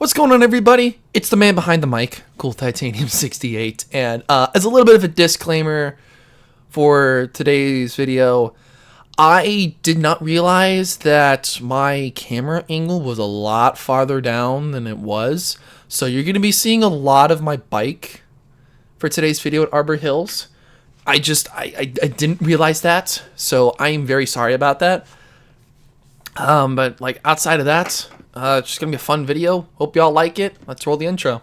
What's going on, everybody? It's the man behind the mic, Cool Titanium 68, and as a little bit of a disclaimer for today's video, I did not realize that my camera angle was a lot farther down than it was, so you're going to be seeing a lot of my bike for today's video at Arbor Hills. I didn't realize that, so I am very sorry about that. But like outside of that, it's just gonna be a fun video. Hope y'all like it. Let's roll the intro.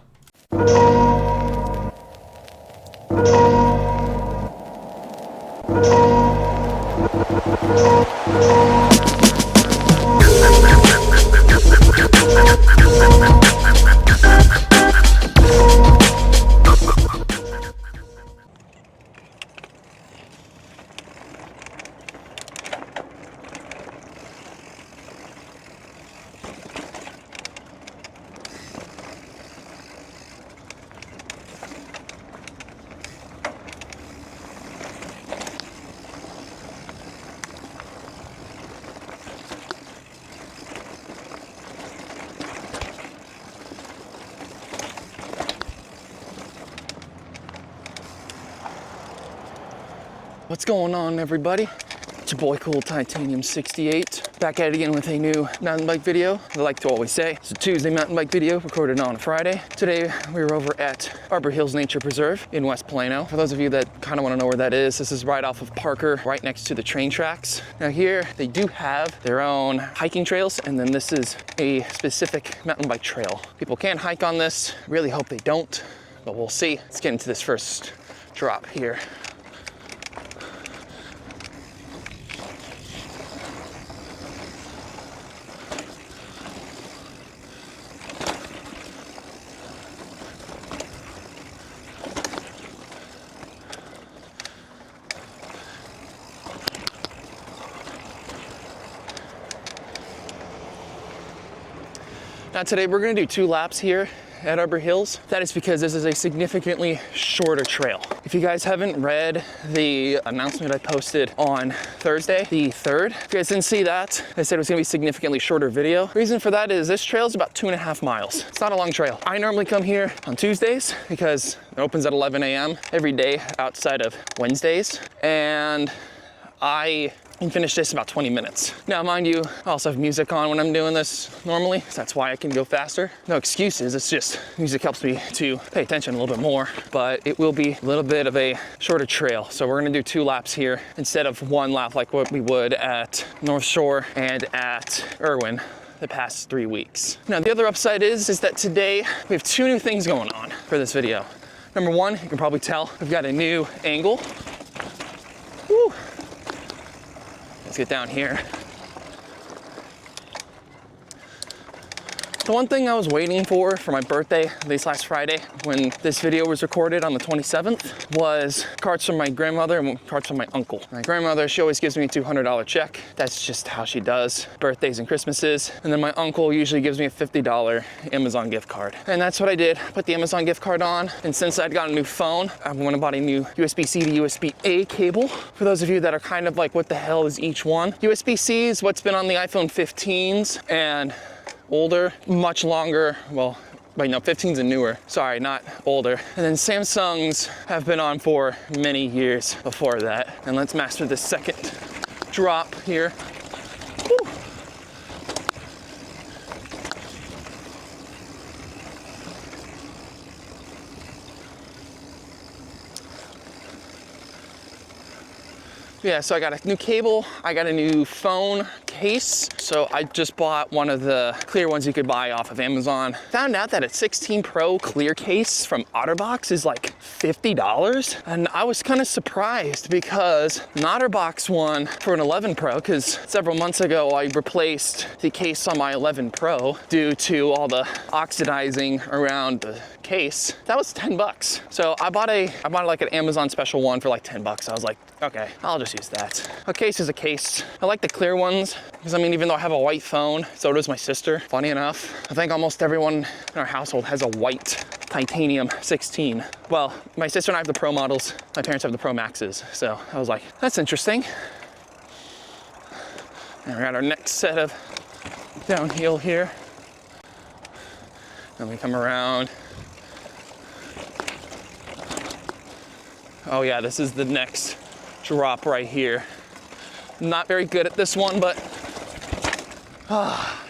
What's going on, everybody? It's your boy Cool Titanium 68, back at it again with a new mountain bike video. I like to always say it's a Tuesday mountain bike video recorded on a Friday. Today we were over at Arbor Hills Nature Preserve in West Plano. For those of you that kind of want to know where that is, this is right off of Parker, right next to the train tracks. Now here they do have their own hiking trails, and then this is a specific mountain bike trail. People can hike on this, really hope they don't, but we'll see. Let's get into this first drop here. Now today we're gonna do 2 laps here at Arbor Hills. That is because this is a significantly shorter trail. If you guys haven't read the announcement I posted on Thursday, the 3rd, if you guys didn't see that, I said it was gonna be a significantly shorter video. Reason for that is this trail is about 2.5 miles. It's not a long trail. I normally come here on Tuesdays because it opens at 11 a.m. every day outside of Wednesdays. And I can finish this in about 20 minutes. Now, mind you, I also have music on when I'm doing this normally, so that's why I can go faster. No excuses, it's just music helps me to pay attention a little bit more, but it will be a little bit of a shorter trail. So we're gonna do 2 laps here instead of 1 lap like what we would at North Shore and at Irwin the past 3 weeks. Now, the other upside is that today we have 2 new things going on for this video. Number 1, you can probably tell, we've got a new angle. Woo. Let's get down here. The one thing I was waiting for my birthday, at least last Friday, when this video was recorded on the 27th, was cards from my grandmother and cards from my uncle. My grandmother, she always gives me a $200 check. That's just how she does birthdays and Christmases. And then my uncle usually gives me a $50 Amazon gift card. And that's what I did, put the Amazon gift card on. And since I'd got a new phone, I went and bought a new USB-C to USB-A cable. For those of you that are kind of like, what the hell is each one? USB-C is what's been on the iPhone 15s and older, much longer, well, wait, no, 15s and newer. Sorry, not older. And then Samsungs have been on for many years before that. And let's master this second drop here. Woo. Yeah, so I got a new cable, I got a new phone case. So I just bought one of the clear ones you could buy off of Amazon. Found out that a 16 Pro clear case from OtterBox is like $50. And I was kind of surprised because an OtterBox one for an 11 Pro, because several months ago I replaced the case on my 11 Pro due to all the oxidizing around the case. That was 10 bucks. So I bought like an Amazon special one for like 10 bucks. I was like, okay, I'll just use that. A case is a case. I like the clear ones because I mean, even though I have a white phone, so does my sister. Funny enough, I think almost everyone in our household has a white titanium 16. Well, my sister and I have the Pro models. My parents have the Pro Maxes. So I was like, that's interesting. And we got our next set of downhill here. Then we come around. Oh yeah, this is the next drop right here. Not very good at this one, but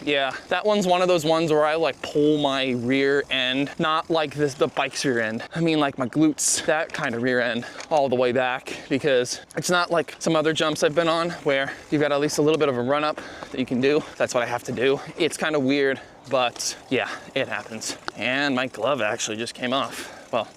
yeah, that one's one of those ones where I like pull my rear end, not like the bike's rear end. I mean like my glutes, that kind of rear end all the way back, because it's not like some other jumps I've been on where you've got at least a little bit of a run up that you can do. That's what I have to do. It's kind of weird, but yeah, it happens. And my glove actually just came off. Well,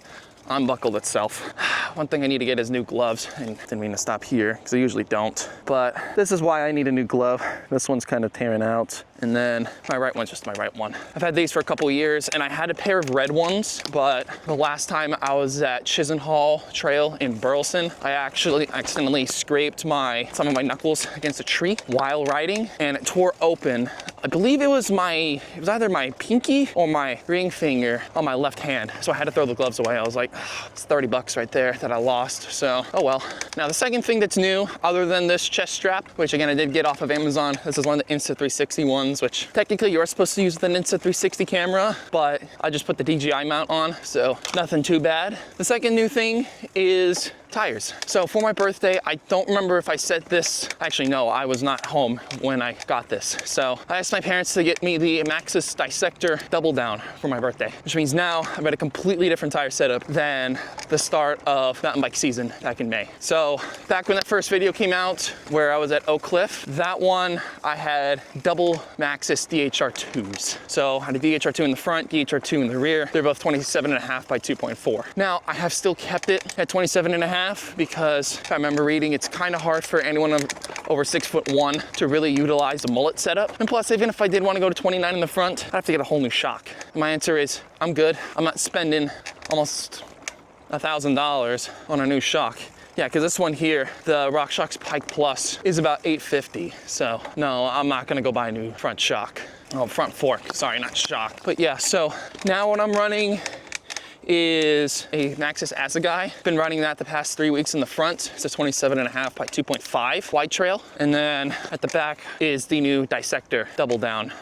unbuckled itself. One thing I need to get is new gloves, and didn't mean to stop here because I usually don't, but this is why I need a new glove. This one's kind of tearing out, and then my right one's just my right one. I've had these for a couple years, and I had a pair of red ones, but the last time I was at Chisenhall Trail in Burleson, I actually accidentally scraped some of my knuckles against a tree while riding, and it tore open. I believe it was either my pinky or my ring finger on my left hand, so I had to throw the gloves away. I was like, it's 30 bucks right there that I lost, so oh well. Now the second thing that's new, other than this chest strap, which again I did get off of Amazon, this is one of the Insta360 ones, which technically you're supposed to use the Insta360 camera, but I just put the DJI mount on, so nothing too bad. The second new thing is tires. So for my birthday, I don't remember if I said this. Actually, no, I was not home when I got this. So I asked my parents to get me the Maxxis Dissector Double Down for my birthday, which means now I've got a completely different tire setup than the start of mountain bike season back in May. So back when that first video came out where I was at Oak Cliff, that one I had double Maxxis DHR2s. So I had a DHR2 in the front, DHR2 in the rear. They're both 27.5 by 2.4. Now I have still kept it at 27.5 because if I remember reading, it's kind of hard for anyone over 6'1" to really utilize a mullet setup. And plus, even if I did want to go to 29 in the front, I'd have to get a whole new shock. And my answer is, I'm good. I'm not spending almost $1,000 on a new shock. Yeah, because this one here, the RockShox Pike Plus, is about $850. So no, I'm not gonna go buy a new front shock. Oh, front fork, sorry, not shock. But yeah, so now what I'm running is a Maxxis Assegai. Been running that the past 3 weeks in the front. It's a 27.5 by 2.5 wide trail. And then at the back is the new Dissector Double Down,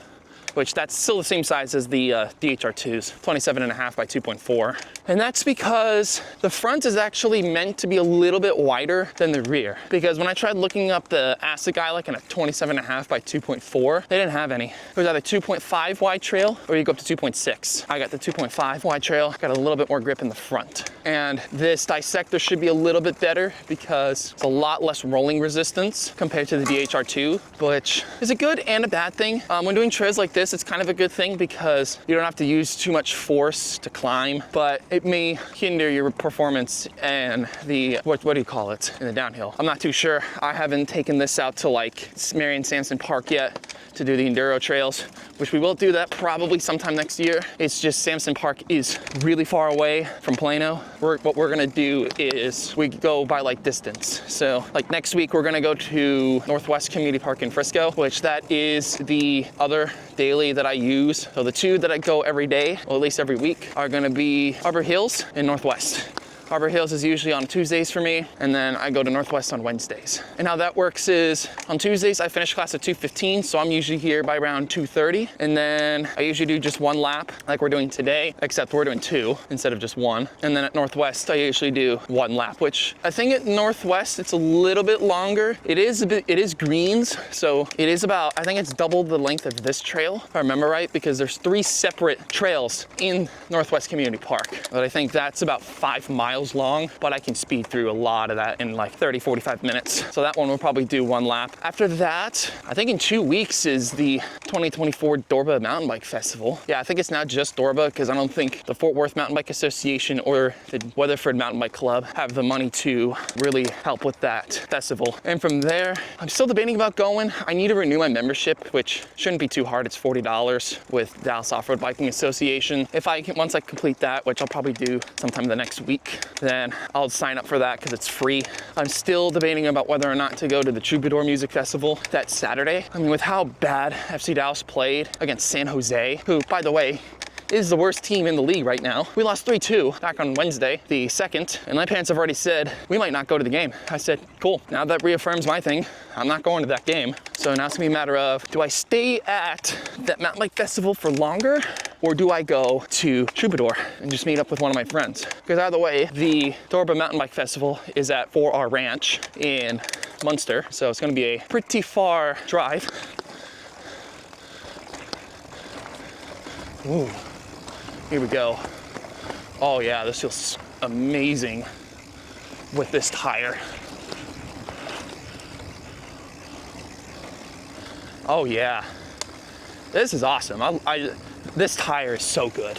which that's still the same size as the DHR2s, 27.5 by 2.4. And that's because the front is actually meant to be a little bit wider than the rear. Because when I tried looking up the Assegai like in a 27.5 by 2.4, they didn't have any. It was either 2.5 wide trail or you go up to 2.6. I got the 2.5 wide trail, got a little bit more grip in the front. And this Dissector should be a little bit better because it's a lot less rolling resistance compared to the DHR2, which is a good and a bad thing. When doing trails like this, it's kind of a good thing because you don't have to use too much force to climb, but it may hinder your performance and the, what do you call it, in the downhill. I'm not too sure. I haven't taken this out to like Marion Sampson Park yet to do the enduro trails, which we will do that probably sometime next year. It's just Sampson Park is really far away from Plano. What we're gonna do is we go by like distance. So like next week, we're gonna go to Northwest Community Park in Frisco, which that is the other daily that I use. So the two that I go every day, or at least every week, are gonna be Arbor Hills and Northwest. Arbor Hills is usually on Tuesdays for me, and then I go to Northwest on Wednesdays. And how that works is, on Tuesdays, I finish class at 2:15, so I'm usually here by around 2:30, and then I usually do just one lap, like we're doing today, except we're doing two instead of just one. And then at Northwest, I usually do one lap, which I think at Northwest, it's a little bit longer. It is greens, so it is about, I think it's double the length of this trail, if I remember right, because there's 3 separate trails in Northwest Community Park. But I think that's about 5 miles long, but I can speed through a lot of that in like 30, 45 minutes. So that one will probably do one lap. After that, I think in 2 weeks is the 2024 Dorba Mountain Bike Festival. Yeah, I think it's now just Dorba because I don't think the Fort Worth Mountain Bike Association or the Weatherford Mountain Bike Club have the money to really help with that festival. And from there, I'm still debating about going. I need to renew my membership, which shouldn't be too hard. It's $40 with Dallas Off-Road Biking Association. Once I complete that, which I'll probably do sometime the next week, then I'll sign up for that because it's free. I'm still debating about whether or not to go to the Troubadour Music Festival that Saturday. I mean, with how bad FC Dallas played against San Jose, who, by the way, is the worst team in the league right now. We lost 3-2 back on Wednesday, the 2nd, and my parents have already said we might not go to the game. I said, cool. Now that reaffirms my thing. I'm not going to that game. So now it's gonna be a matter of, do I stay at that mountain bike festival for longer, or do I go to Troubadour and just meet up with one of my friends? Because either way, the Dorba Mountain Bike Festival is at 4R Ranch in Munster, so it's gonna be a pretty far drive. Ooh, here we go. Oh yeah, this feels amazing with this tire. Oh yeah, this is awesome. This tire is so good.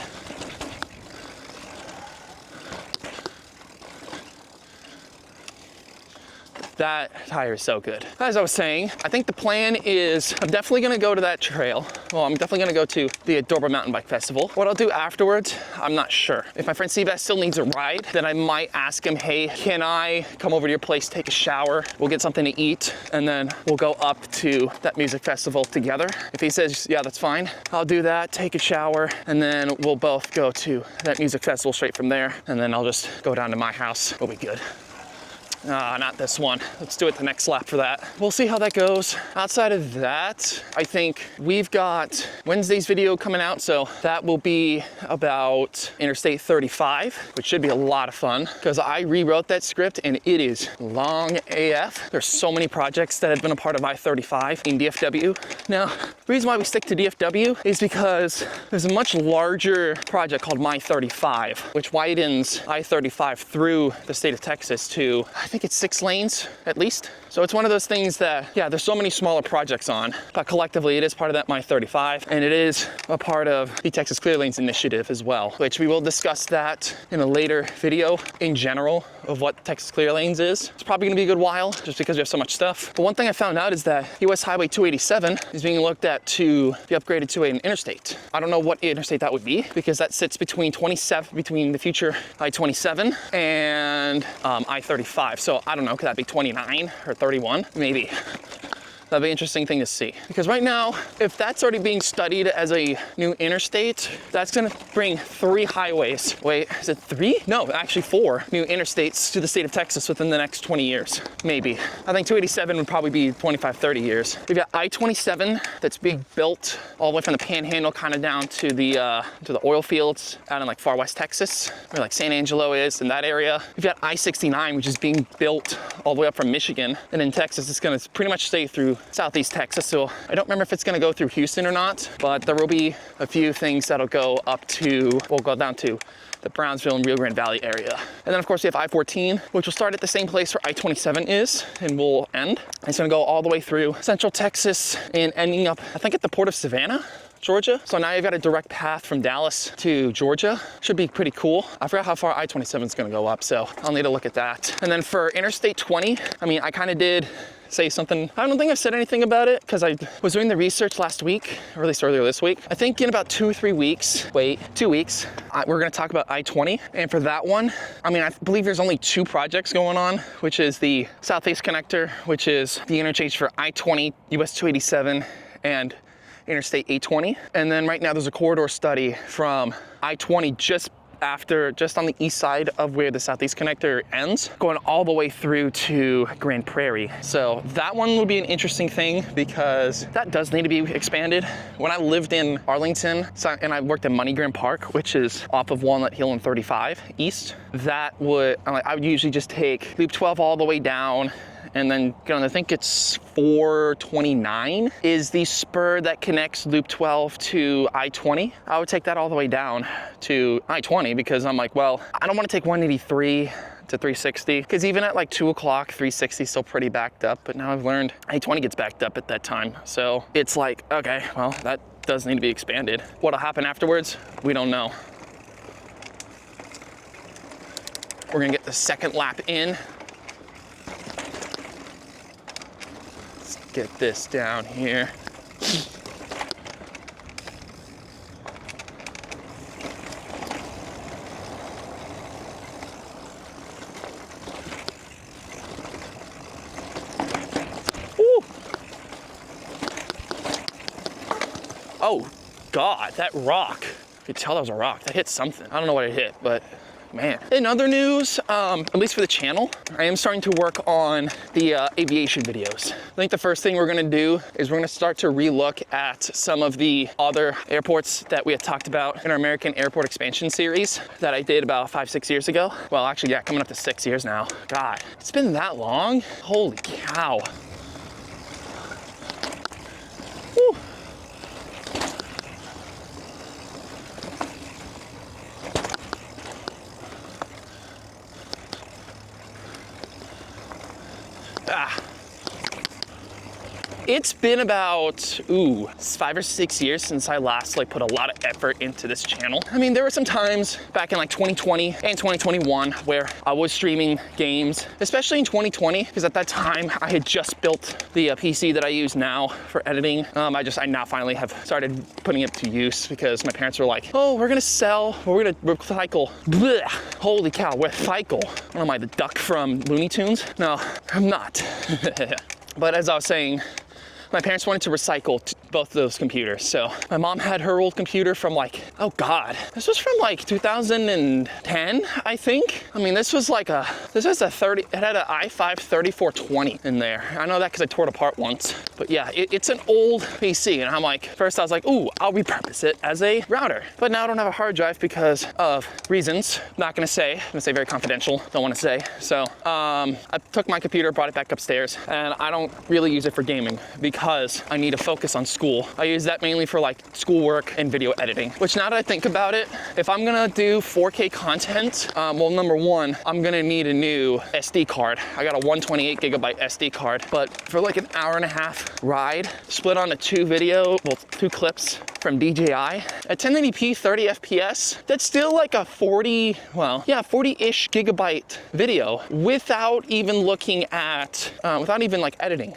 That tire is so good. As I was saying, I think the plan is I'm definitely gonna go to that trail. Well, I'm definitely gonna go to the Arbor Mountain Bike Festival. What I'll do afterwards, I'm not sure. If my friend Seabass still needs a ride, then I might ask him, hey, can I come over to your place, take a shower, we'll get something to eat, and then we'll go up to that music festival together. If he says, yeah, that's fine, I'll do that, take a shower, and then we'll both go to that music festival straight from there, and then I'll just go down to my house. We'll be good. Not this one. Let's do it the next lap for that. We'll see how that goes. Outside of that, I think we've got Wednesday's video coming out, so that will be about Interstate 35, which should be a lot of fun because I rewrote that script and it is long AF. There's so many projects that have been a part of I-35 in DFW. Now, the reason why we stick to DFW is because there's a much larger project called My-35, which widens I-35 through the state of Texas to, I think it's 6 lanes at least. So it's one of those things that, yeah, there's so many smaller projects on, but collectively it is part of that My-35, and it is a part of the Texas Clear Lanes Initiative as well, which we will discuss that in a later video in general of what Texas Clear Lanes is. It's probably gonna be a good while just because we have so much stuff. But one thing I found out is that US Highway 287 is being looked at to be upgraded to an interstate. I don't know what interstate that would be because that sits between between the future I-27 and I-35. So I don't know, could that be 29 or 31? Maybe. That'd be an interesting thing to see. Because right now, if that's already being studied as a new interstate, that's gonna bring 3 highways. Wait, is it 3? No, actually 4 new interstates to the state of Texas within the next 20 years, maybe. I think 287 would probably be 25, 30 years. We've got I-27 that's being built all the way from the Panhandle kind of down to the oil fields out in like far west Texas, where like San Angelo is in that area. We've got I-69, which is being built all the way up from Michigan. And in Texas, it's gonna pretty much stay through southeast Texas. So I don't remember if it's gonna go through Houston or not, but there will be a few things that'll go up to, we'll go down to the Brownsville and Rio Grande Valley area. And then of course we have I-14, which will start at the same place where I-27 is and will end. It's gonna go all the way through central Texas and ending up, I think, at the port of Savannah, Georgia. So now you've got a direct path from Dallas to Georgia. Should be pretty cool. I forgot how far I-27 is gonna go up, so I'll need to look at that. And then for Interstate 20, I mean, I kind of did say something. I don't think I've said anything about it because I was doing the research last week, or at least earlier this week. I think in about 2 or 3 weeks, 2 weeks, we're gonna talk about I-20. And for that one, I mean, I believe there's only 2 projects going on, which is the Southeast Connector, which is the interchange for I-20, US 287, and Interstate 820. And then right now there's a corridor study from I-20 just on the east side of where the Southeast Connector ends, going all the way through to Grand Prairie. So that one will be an interesting thing because that does need to be expanded. When I lived in Arlington and I worked at MoneyGram Park, which is off of Walnut Hill and 35 East, I would usually just take Loop 12 all the way down, and then I think it's 429 is the spur that connects Loop 12 to I-20. I would take that all the way down to I-20 because I'm like, well, I don't want to take 183 to 360 because even at like 2 o'clock, 360 is still pretty backed up. But now I've learned I-20 gets backed up at that time. So it's like, okay, well, that does need to be expanded. What'll happen afterwards, we don't know. We're gonna get the second lap in. Get this down here. Ooh. Oh God, that rock You could tell that was a rock. That hit something. I don't know what it hit, but man. In other news, at least for the channel, I am starting to work on the aviation videos. I think the first thing we're gonna do is we're gonna start to relook at some of the other airports that we had talked about in our American Airport Expansion series that I did about 5-6 years ago. Well, actually, yeah, coming up to 6 years now. God, it's been that long? Holy cow. Woo. It's been about, 5 or 6 years since I last put a lot of effort into this channel. I mean, there were some times back in 2020 and 2021 where I was streaming games, especially in 2020, because at that time I had just built the PC that I use now for editing. I now finally have started putting it to use because my parents were like, oh, we're gonna recycle. Blech. Holy cow, recycle. What am I, the duck from Looney Tunes? No, I'm not. But as I was saying, my parents wanted to recycle both of those computers. So my mom had her old computer from oh God, this was from 2010, I think. I mean, this was it had an i5 3420 in there. I know that because I tore it apart once. But yeah, it's an old PC. And first I was like, ooh, I'll repurpose it as a router. But now I don't have a hard drive because of reasons. I'm gonna say very confidential, don't wanna say. So I took my computer, brought it back upstairs, and I don't really use it for gaming because I need to focus on school. I use that mainly for schoolwork and video editing, which now that I think about it, if I'm gonna do 4K content, well, number one, I'm gonna need a new SD card. I got a 128 gigabyte SD card, but for an hour and a half ride, split onto two clips from DJI at 1080p 30 FPS, that's still a 40-ish gigabyte video without even looking at, without even editing.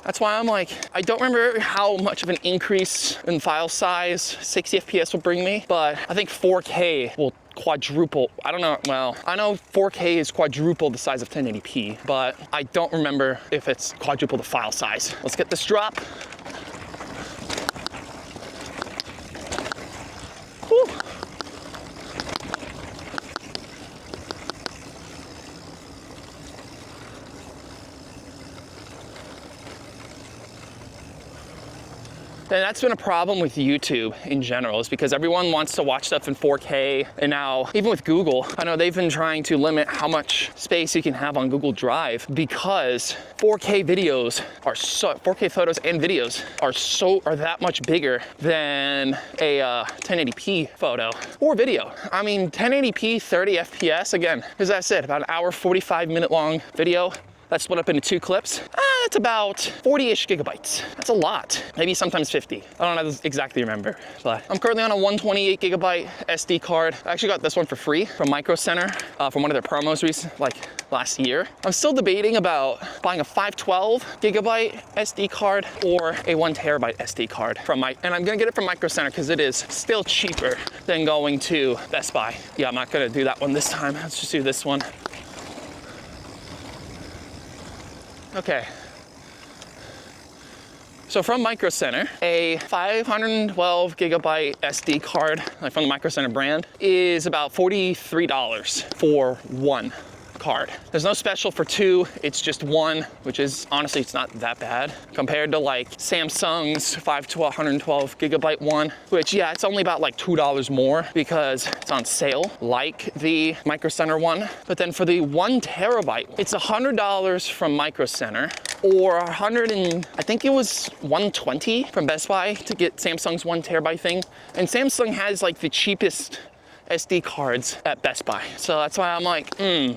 That's why I'm I don't remember how much of an increase in file size 60 FPS will bring me, but I think 4K will quadruple. I don't know, well, I know 4K is quadruple the size of 1080p, but I don't remember if it's quadruple the file size. Let's get this drop. Whew. And that's been a problem with YouTube in general, is because everyone wants to watch stuff in 4K. And now, even with Google, I know they've been trying to limit how much space you can have on Google Drive because 4K photos and videos are that much bigger than a 1080p photo or video. I mean, 1080p 30 FPS, again, as I said, about an hour, 45-minute long video. That's split up into two clips. That's about 40-ish gigabytes. That's a lot. Maybe sometimes 50. I don't exactly remember, but I'm currently on a 128 gigabyte SD card. I actually got this one for free from Micro Center, from one of their promos last year. I'm still debating about buying a 512 gigabyte SD card or a 1 terabyte SD card and I'm gonna get it from Micro Center because it is still cheaper than going to Best Buy. Yeah, I'm not gonna do that one this time. Let's just do this one. Okay. So from Micro Center, a 512 gigabyte SD card from the Micro Center brand is about $43 for one card. There's no special for two, it's just one, which is honestly, it's not that bad compared to Samsung's 112 gigabyte one, which yeah, it's only about $2 more because it's on sale, like the Micro Center one. But then for the 1 terabyte, it's $100 from Micro Center or I think it was $120 from Best Buy to get Samsung's 1 terabyte thing. And Samsung has the cheapest SD cards at Best Buy. So that's why I'm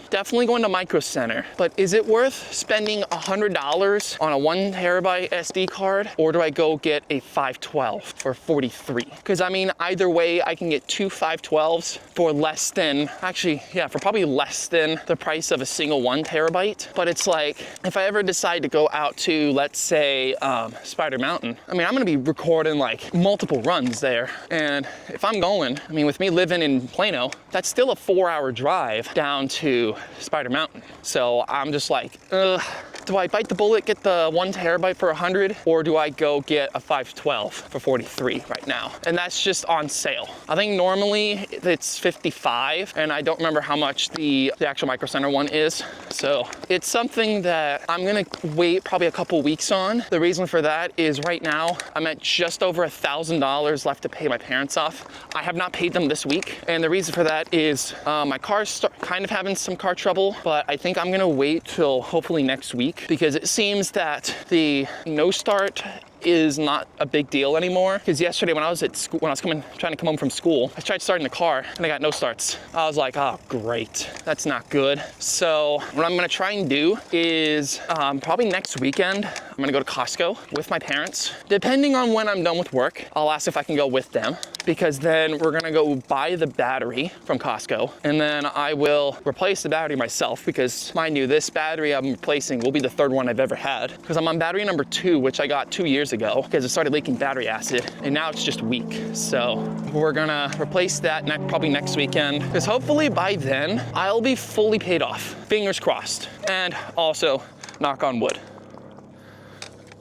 definitely going to Micro Center. But is it worth spending $100 on a 1 terabyte SD card? Or do I go get a 512 for $43? Because I mean, either way, I can get two 512s for less than, for probably less than the price of a single 1 terabyte. But it's if I ever decide to go out to, let's say, Spider Mountain, I mean, I'm gonna be recording multiple runs there. And if I'm going, I mean, with me living in Plano, that's still a 4-hour drive down to Spider Mountain. So I'm just ugh. do I bite the bullet, get the 1 terabyte for 100, or do I go get a 512 for 43 right now? And that's just on sale. I think normally it's 55, and I don't remember how much the actual Micro Center one is. So it's something that I'm gonna wait probably a couple weeks on. The reason for that is right now I'm at just over $1,000 left to pay my parents off. I have not paid them this week, and the reason for that is my car's kind of having some car trouble, but I think I'm gonna wait till hopefully next week, because it seems that the no start is not a big deal anymore. Because yesterday when I was at school, when I was trying to come home from school, I tried starting the car and I got no starts. I was like, oh great, that's not good. So what I'm gonna try and do is probably next weekend, I'm gonna go to Costco with my parents. Depending on when I'm done with work, I'll ask if I can go with them, because then we're gonna go buy the battery from Costco, and then I will replace the battery myself, because mind you, this battery I'm replacing will be the 3rd one I've ever had, because I'm on battery number 2, which I got 2 years ago, because it started leaking battery acid, and now it's just weak. So we're gonna replace that probably next weekend, because hopefully by then I'll be fully paid off. Fingers crossed. And also, knock on wood,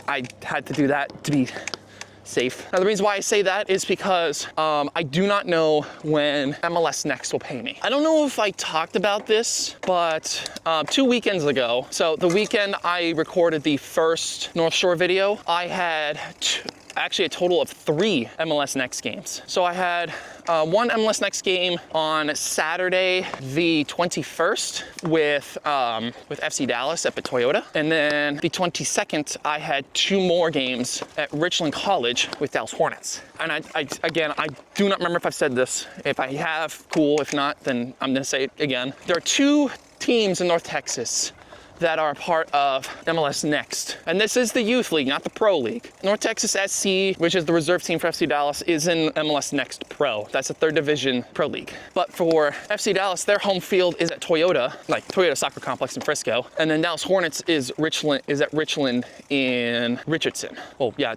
I had to do that to be safe. Now the reason why I say that is because I do not know when MLS Next will pay me. I don't know if I talked about this, but 2 weekends ago, so the weekend I recorded the first North Shore video, I had actually a total of 3 MLS Next games. So I had one MLS Next game on Saturday the 21st with FC Dallas at the Toyota, and then the 22nd I had 2 more games at Richland College with Dallas Hornets. And again, I do not remember if I've said this. If I have, cool. If not, then I'm gonna say it again. There are 2 teams in North Texas that are part of MLS Next. And this is the youth league, not the pro league. North Texas SC, which is the reserve team for FC Dallas, is in MLS Next Pro. That's a 3rd division pro league. But for FC Dallas, their home field is at Toyota, like Toyota Soccer Complex in Frisco. And then Dallas Hornets is at Richland in Richardson. Oh yeah,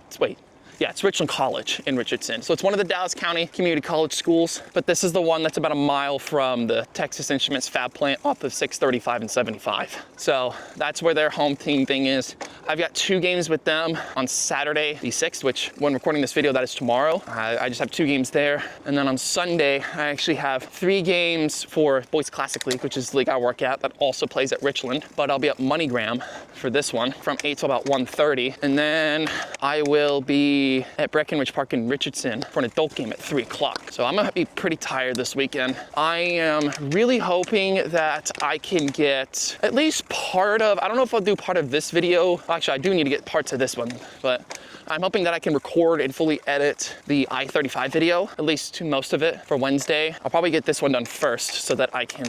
it's Richland College in Richardson. So it's one of the Dallas County Community College schools, but this is the one that's about a mile from the Texas Instruments fab plant off of 635 and 75. So that's where their home team thing is. I've got 2 games with them on Saturday the 6th, which when recording this video, that is tomorrow. I just have 2 games there. And then on Sunday, I actually have 3 games for Boys Classic League, which is the league I work at, that also plays at Richland. But I'll be at MoneyGram for this one from 8 to about 1:30. And then I will be at Breckenridge Park in Richardson for an adult game at 3 o'clock. So I'm gonna be pretty tired this weekend. I am really hoping that I can get at least part of, I don't know if I'll do part of this video. Actually, I do need to get parts of this one, but I'm hoping that I can record and fully edit the I-35 video, at least to most of it for Wednesday. I'll probably get this one done first so that I can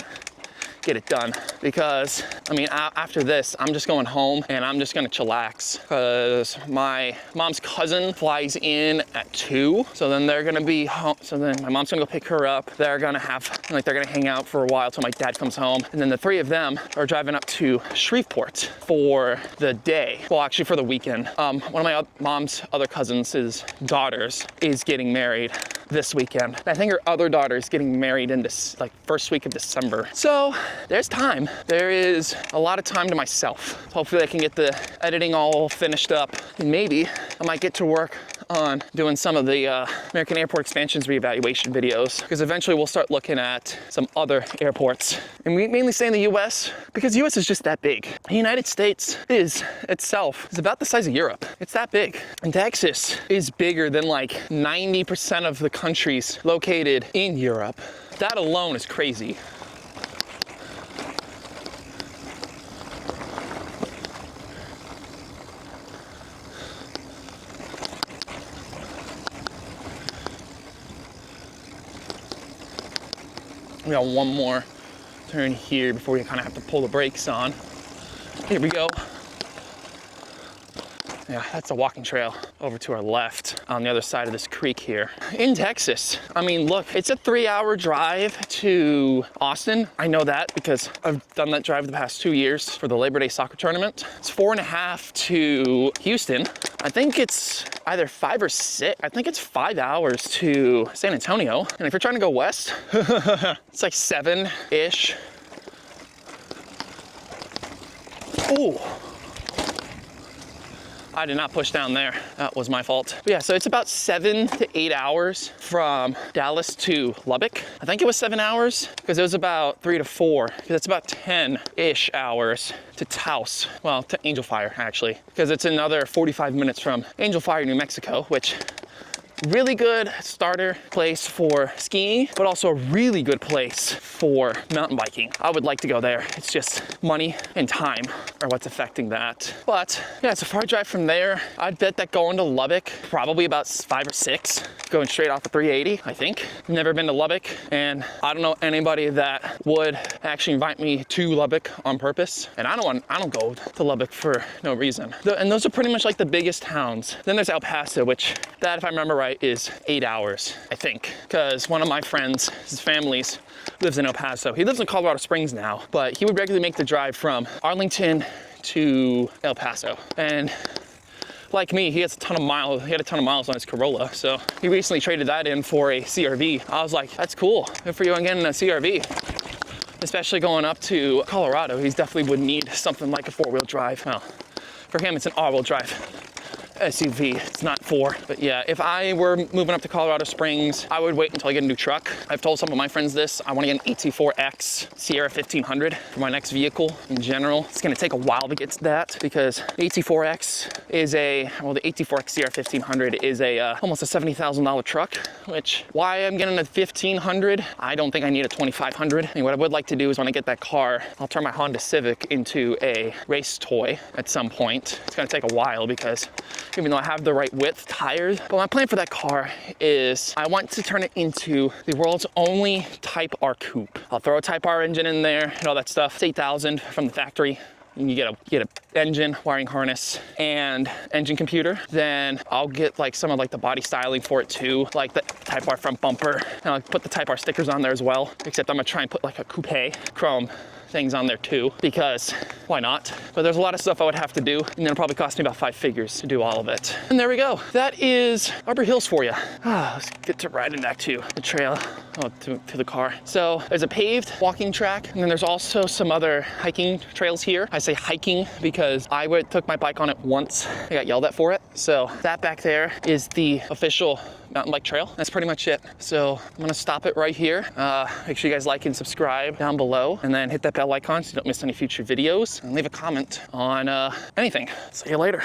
get it done, because I mean, after this I'm just going home and I'm just gonna chillax, because my mom's cousin flies in at 2, so then they're gonna be home. So then my mom's gonna go pick her up. They're gonna hang out for a while till my dad comes home, and then the 3 of them are driving up to Shreveport for the day. Well, actually for the weekend. One of my mom's other cousins' daughters is getting married this weekend. I think her other daughter is getting married in this like first week of December. So there's time. There is a lot of time to myself. Hopefully I can get the editing all finished up, and maybe I might get to work on doing some of the American Airport Expansions reevaluation videos, because eventually we'll start looking at some other airports. And we mainly stay in the US because the US is just that big. The United States is about the size of Europe. It's that big. And Texas is bigger than like 90% of the countries located in Europe. That alone is crazy. We got one more turn here before we kind of have to pull the brakes on. Here we go. Yeah, that's a walking trail over to our left on the other side of this creek here. In Texas, I mean, look, it's a 3-hour drive to Austin. I know that because I've done that drive the past 2 years for the Labor Day soccer tournament. It's 4.5 to Houston. I think it's either 5 or 6. I think it's 5 hours to San Antonio. And if you're trying to go west, it's like 7-ish. Oh. I did not push down there. That was my fault. But yeah, so it's about 7 to 8 hours from Dallas to Lubbock. I think it was 7 hours because it was about 3 to 4, because it's about 10-ish hours to Taos. Well, to Angel Fire actually, because it's another 45 minutes from Angel Fire, New Mexico, which really good starter place for skiing, but also a really good place for mountain biking. I would like to go there. It's just money and time are what's affecting that. But yeah, it's a far drive from there. I'd bet that going to Lubbock, probably about 5 or 6, going straight off the 380, I think. Never been to Lubbock, and I don't know anybody that would actually invite me to Lubbock on purpose. And I don't go to Lubbock for no reason. And those are pretty much like the biggest towns. Then there's El Paso, which that, if I remember right, is 8 hours, I think, because one of my friends, his family's lives in El Paso. He lives in Colorado Springs now, but he would regularly make the drive from Arlington to El Paso. And like me, he has a ton of miles. He had a ton of miles on his Corolla, so he recently traded that in for a CRV. I was like, that's cool. Good for you on getting a CRV. Especially going up to Colorado, he definitely would need something like a 4-wheel drive. Well, for him, it's an all-wheel drive SUV. It's not 4. But yeah, if I were moving up to Colorado Springs, I would wait until I get a new truck. I've told some of my friends this. I want to get an AT4X Sierra 1500 for my next vehicle in general. It's going to take a while to get to that because the AT4X is the AT4X Sierra 1500 is almost a $70,000 truck, which why I'm getting a 1500, I don't think I need a 2500. And what I would like to do is when I get that car, I'll turn my Honda Civic into a race toy at some point. It's going to take a while because even though I have the right width tires. But my plan for that car is I want to turn it into the world's only Type R coupe. I'll throw a Type R engine in there and all that stuff. It's $8,000 from the factory. And you get a engine, wiring harness, and engine computer. Then I'll get like some of like the body styling for it too, like the Type R front bumper. And I'll put the Type R stickers on there as well, except I'm gonna try and put like a coupe chrome things on there too, because why not? But there's a lot of stuff I would have to do, and it'll probably cost me about 5 figures to do all of it. And there we go. That is Arbor Hills for you. Let's get to riding back to the trail, to the car. So there's a paved walking track, and then there's also some other hiking trails here. I say hiking because I took my bike on it once. I got yelled at for it. So that back there is the official mountain bike trail. That's pretty much it. So I'm gonna stop it right here. Make sure you guys like and subscribe down below, and then hit that bell icon so you don't miss any future videos, and leave a comment on anything. See you later.